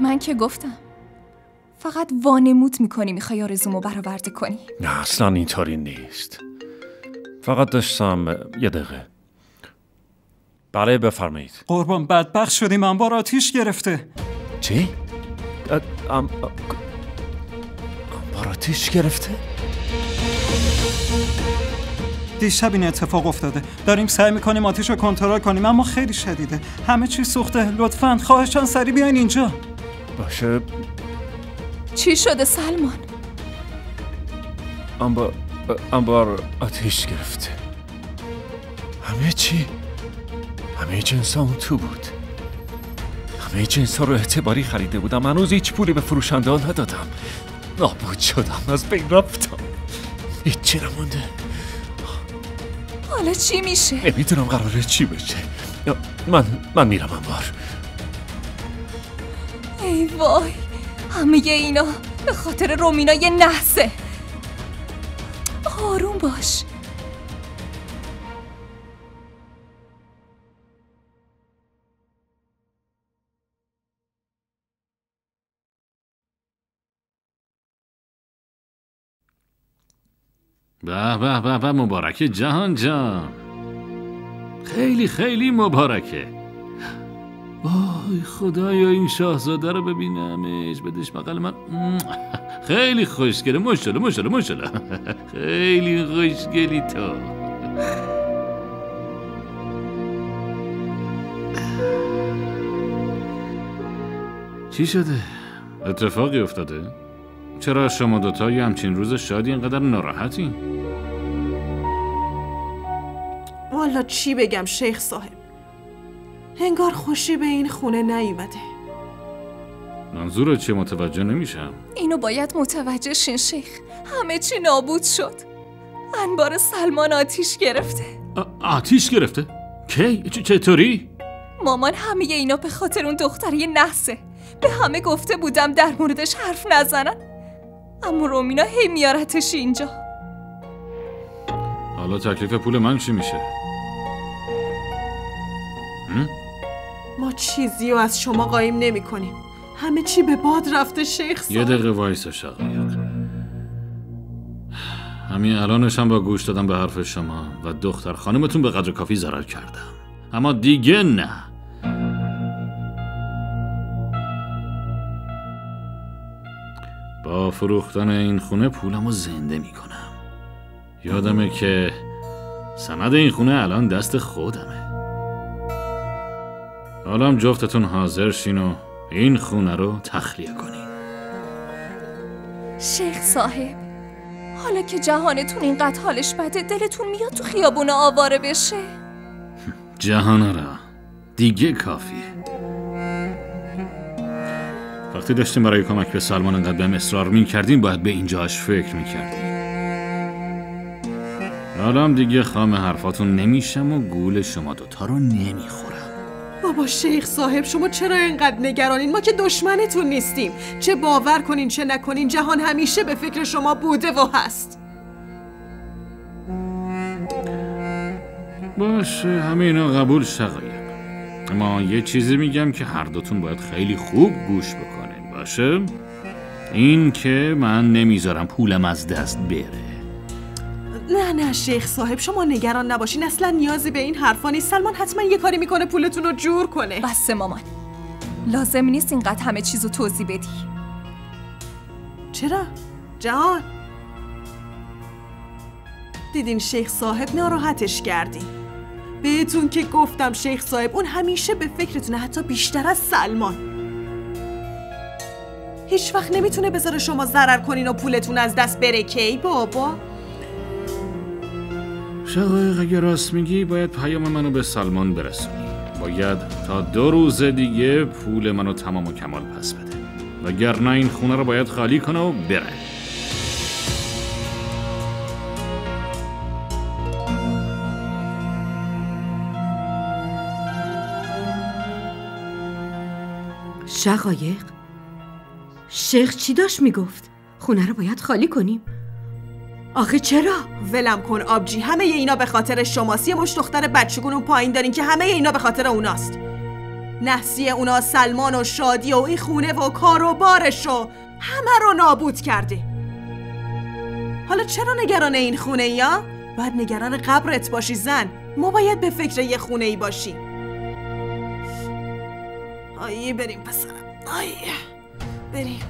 من که گفتم فقط وانمود میکنی میخوای آرزومو برآورده کنی. نه اصلا اینطوری نیست. فقط داشتم یه دقیقه. بله بفرمایید. قربان بدبخت شدیم، انبار آتیش گرفته. چی؟ انبار آتیش گرفته؟ دیشب این اتفاق افتاده. داریم سعی میکنیم آتیش رو کنترل کنیم اما خیلی شدیده. همه چی سوخته. لطفاً خواهشاً سریع بیاین اینجا. باشه. چی شده سلمان؟ انبار آتیش گرفته. همه چی؟ همه جنسام تو بود. همه جنسا رو اعتباری خریده بودم. هنوز هیچ پولی به فروشنده ها ندادم. نابود شدم، از بین رفتم. هیچی نمونده. حالا چی میشه؟ نمیدونم قراره چی بشه. من میرم انبار. ای وای، همه اینا به خاطر رومینا یه نحسه. آروم باش. به به به به، مبارکه جهان جان. خیلی خیلی مبارکه. وای خدایا این شاهزاده رو ببینمش، بدش بغل من. خیلی خوشگله. ماشاءالله خیلی خوشگلی تو. چی شده؟ اتفاقی افتاده؟ چرا شما دوتا یه همچین روز شادی اینقدر ناراحتین؟ والا چی بگم شیخ صاحب، انگار خوشی به این خونه نیومده. منظورت چیه؟ متوجه نمیشم. اینو باید متوجه شین شیخ، همه چی نابود شد. انبار سلمان آتیش گرفته. آتیش گرفته؟ کی؟ چطوری؟ مامان همه اینا به خاطر اون دختره نحسه. به همه گفته بودم در موردش حرف نزنن، اما رومینا هی میارتش اینجا. حالا تکلیف پول من چی میشه؟ ما چیزی رو از شما قایم نمی کنیم. همه چی به باد رفته شیخ صاحب. یه دقیقه وایسا شقایق. همین الانش هم با گوش دادم به حرف شما و دختر خانمتون به قدر کافی ضرر کردم، اما دیگه نه. با فروختن این خونه پولمو زنده میکنم. یادمه که سند این خونه الان دست خودمه. حالا هم جفتتون حاضر شین و این خونه رو تخلیه کنین. شیخ صاحب، حالا که جهانتون اینقدر حالش بده، دلتون میاد تو خیابون آواره بشه؟ جهان را دیگه کافیه. وقتی داشتیم برای کمک به سلمان انقدر بهم اصرار میکردیم، باید به اینجاش فکر میکردیم. حالا هم دیگه خام حرفاتون نمیشم و گول شما دوتا رو نمیخورم. بابا شیخ صاحب، شما چرا اینقدر نگرانین؟ ما که دشمنتون نیستیم. چه باور کنین چه نکنین، جهان همیشه به فکر شما بوده و هست. باشه همینا قبول شقایق، اما یه چیزی میگم که هر دوتون باید خیلی خوب گوش بکنین. باشه؟ این که من نمیذارم پولم از دست بره. نه شیخ صاحب، شما نگران نباشین، اصلا نیازی به این حرفا نیست. سلمان حتما یه کاری میکنه پولتون رو جور کنه. بس مامان، لازم نیست اینقدر همه چیزو توضیح بدی. چرا؟ جهان دیدین شیخ صاحب ناراحتش کردین. بهتون که گفتم شیخ صاحب، اون همیشه به فکرتونه، حتی بیشتر از سلمان. هیچ وقت نمیتونه بذاره شما ضرر کنین و پولتون از دست بره. کی بابا؟ شقایق اگه راست میگی باید پیام منو به سلمان برسونی. باید تا 2 روز دیگه پول منو تمام و کمال پس بده، وگرنه این خونه رو باید خالی کنه و بره. شقایق، شیخ چی داشت میگفت؟ خونه رو باید خالی کنیم؟ آخه چرا؟ ولم کن آبجی، همه اینا به خاطر شماست. یه مش دختر بچگون اون پایین دارین که همه اینا به خاطر اوناست. نحسی اونا سلمان و شادی و این خونه و کار و بارشو همه رو نابود کرده. حالا چرا نگران این خونه یا؟ باید نگران قبرت باشی زن. ما باید به فکر یه خونه ای باشیم. آیه بریم پسرم، آیه بریم.